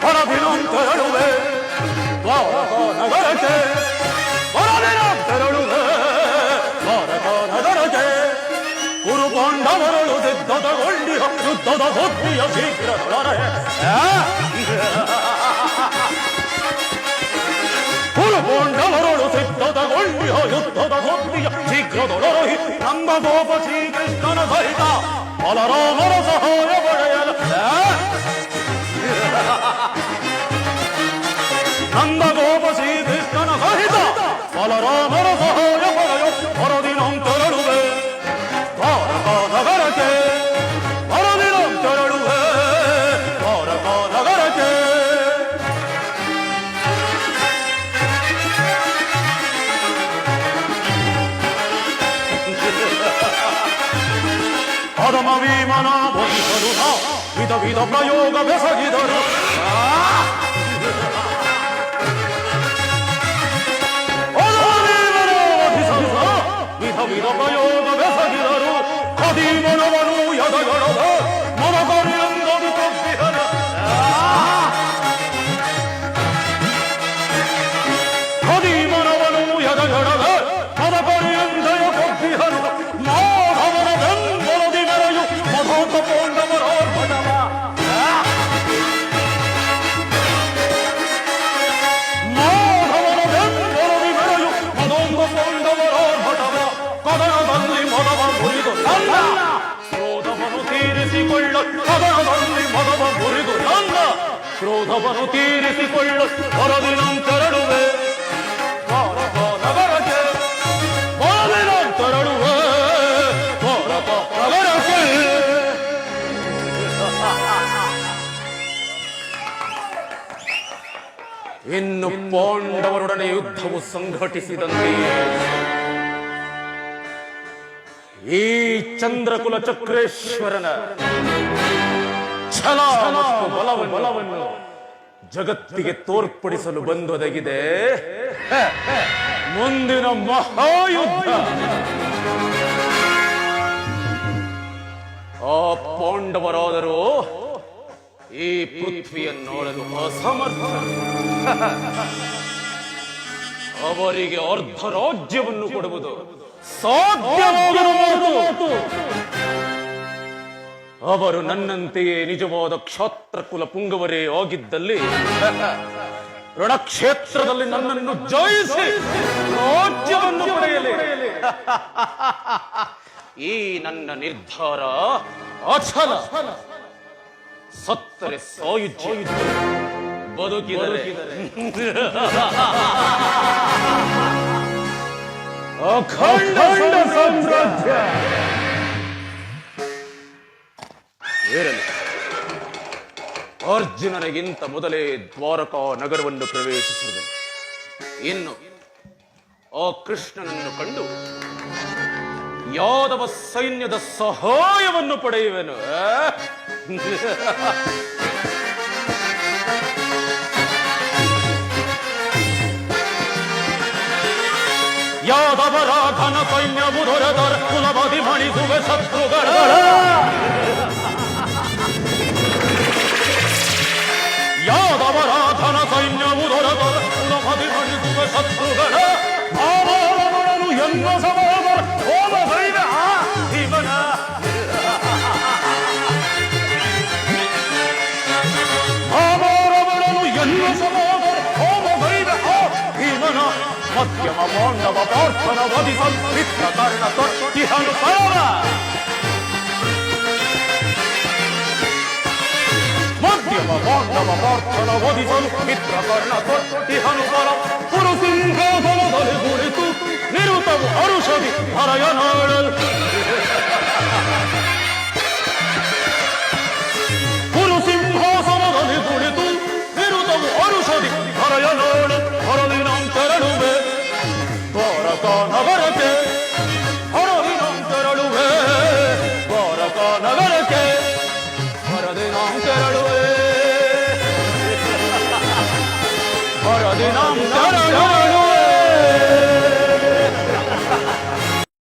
ಹೊರದಿನಂ ತೆರಳುವೆ ದ್ವಾರಕ ನಗರಕ್ಕೆ ಹೊರದಿನಂ ತೆರಳುವೆ ದ್ವಾರಕ ನಗರಕ್ಕೆ ಕುರುಪಾಂಡವರಳು ಸಿದ್ಧತಗೊಂಡಿಹ ಯುದ್ಧದ ಬುದ್ಧಿಯ ಶೀಘ್ರದೊಳರೆ ಕುರುಪಾಂಡವರಳು ಸಿದ್ಧತಗೊಂಡಿಹ ಯುದ್ಧದ ಬುದ್ಧಿಯ ಶೀಘ್ರದೊಳರಹಿ ನಮ್ಮ ಗೋಪ ಶ್ರೀಕೃಷ್ಣನ ಸಹಿತ ಬಲರಾಮನ ಸಹಾಯ ಪಡೆಯಲು ನಂದ ಗೋಪ ಶ್ರೀಕೃಷ್ಣನ ಸಹಿತ ಬಲರಾಮನ ಸಹಾಯ ಪಡೆಯ ಹೊರದಿನಂ ತೆರಳುವೆ ದ್ವಾರಕ ನಗರಕ್ಕೆ ಹೊರದಿನಂ ತೆರಳುವೆ ದ್ವಾರಕ ನಗರಕ್ಕೆ ಪರಮ ಭೀಮನ ವಧಿಸಲು ವಿಧ ವಿಧ ಪ್ರಯೋಗ ಬೆಸಗಿದರು ವಿಧ ವಿಧ ಪ್ರಯೋಗ ಬೆಸಗಿದರು ಖದೀಮನವನು ಎದಗಡದ ಮನಗರಿಯಂದನು ಕೊಬ್ಬಿಹನ ಖದೀಮನವನು ಎದಗಡದ ಮನಗರಿಯಂದಯ ಕೊಬ್ಬಿಹನು ಮಾಧವನ ಬೆಂಬಲದಿ ಮೆರೆಯು ಮಧೋತ ಪೌಂಡವರ ಭಟವ ಮಾಧವನ ಬೆಂಬಲದಿ ಮೆರೆಯು ಮಧೋತ ಪೌಂಡವರ ಭಟವ ಕದನದಲ್ಲಿ ಮದವ ಮುರಿದು ನನ್ನ ಕ್ರೋಧವನ್ನು ತೀರಿಸಿಕೊಳ್ಳ ಕದನದಲ್ಲಿ ಮದವ ಮುರಿದು ನನ್ನ ಕ್ರೋಧವನ್ನು ತೀರಿಸಿಕೊಳ್ಳ ಹೊರದಿನಂ ತೆರಳುವೆ ದ್ವಾರಕ ನಗರಕ್ಕೆ ಹೊರದಿನಂ ತೆರಳುವೆ ದ್ವಾರಕ ನಗರಕ್ಕೆ ಇನ್ನು ಪಾಂಡವರೊಡನೆ ಯುದ್ಧವು ಸಂಘಟಿಸಿದಂತೆಯೇ ಈ ಚಂದ್ರಕುಲ ಚಕ್ರೇಶ್ವರನ ಛಲ ಮತ್ತು ಬಲವನ್ನು ಜಗತ್ತಿಗೆ ತೋರ್ಪಡಿಸಲು ಬಂದೊದಗಿದೆ ಮುಂದಿನ ಮಹಾಯುದ್ಧ. ಆ ಪಾಂಡವರಾದರೂ ಈ ಪೃಥ್ವಿಯನ್ನೋಡಲು ಅಸಮರ್ಥ. ಅವರಿಗೆ ಅರ್ಧ ರಾಜ್ಯವನ್ನು ಕೊಡುವುದು ಸಾಧ್ಯವಾಗದು. ಅವರು ನನ್ನಂತೆಯೇ ನಿಜವಾದ ಕ್ಷಾತ್ರಕುಲ ಪುಂಗವರೇ ಆಗಿದ್ದಲ್ಲಿ ರಣಕ್ಷೇತ್ರದಲ್ಲಿ ನನ್ನನ್ನು ಜಯಿಸಿ ರಾಜ್ಯವನ್ನು ಪಡೆಯಲಿ. ಈ ನನ್ನ ನಿರ್ಧಾರ ಅಚಲ. ಸತ್ತರೆ ಸಾಯುಜ್ಯ, ಬದುಕಿದರೆ ಅಖಂಡ ಸಾಮ್ರಾಜ್ಯ. ಏರಲಿ, ಅರ್ಜುನನಿಗಿಂತ ಮೊದಲೇ ದ್ವಾರಕಾ ನಗರವನ್ನು ಪ್ರವೇಶಿಸಿದೆ. ಇನ್ನು ಆ ಕೃಷ್ಣನನ್ನು ಕಂಡು ಯಾದವ ಸೈನ್ಯದ ಸಹಾಯವನ್ನು ಪಡೆಯುವೆನು. ಯಾದವರ ಘನ ಸೈನ್ಯವು ದೊರೆದರ ಕುಲಬದಿ ಮಣಿಸುವೆ ಶತ್ರುಗಳ. ಯಾದವರ ಘನ ಸೈನ್ಯವು ದೊರೆದರ ಕುಲಬದಿ ಮಣಿಸುವೆ ಶತ್ರುಗಳ. ಆವರಣನು ಎನ್ನ ಸಮಾವರ ಹೋಮ ಭೈರ ಭೀಮನ. ಆವರಣನು ಎನ್ನ ಸಮಾವರ ಹೋಮ ಭೈರ ಭೀಮನ. ಮಧ್ಯಮ ಪಾಂಡವ ಪಾರ್ಥನ ವಧಿಸಲು ಮಿತ್ರಕರ್ಣ ತೊಟ್ಟಿಹನು ಪರಮ. ಮಧ್ಯಮ ಪಾಂಡವ ಪಾರ್ಥನ ವಧಿಸಲು ಮಿತ್ರಕರ್ಣ ತೊಟ್ಟಿಹನು ಪರ. ಪುರುಸಿಂಹಾಸನದಲ್ಲಿ ಕುಳಿತು ನಿರುತವು ಹರುಷದಿ ಹರಯನಾಡಲು. ಪುರುಸಿಂಹಾಸನದಲ್ಲಿ ಕುಳಿತು ನಿರುತವು ಹರುಷದಿ ಹರಯನಾಡಲು. ಹೊರದಿನಂ ತೆರಳುವೆ ದ್ವಾರಕಾ ನಗರಕ್ಕೆ. ಹೊರದಿನಂ ತೆರಳುವೆ ದ್ವಾರಕಾ ನಗರಕ್ಕೆ. ಹೊರದಿನಂ ತೆರಳುವೆ ಹೊರದಿನಂ ತೆರಳುವೆ.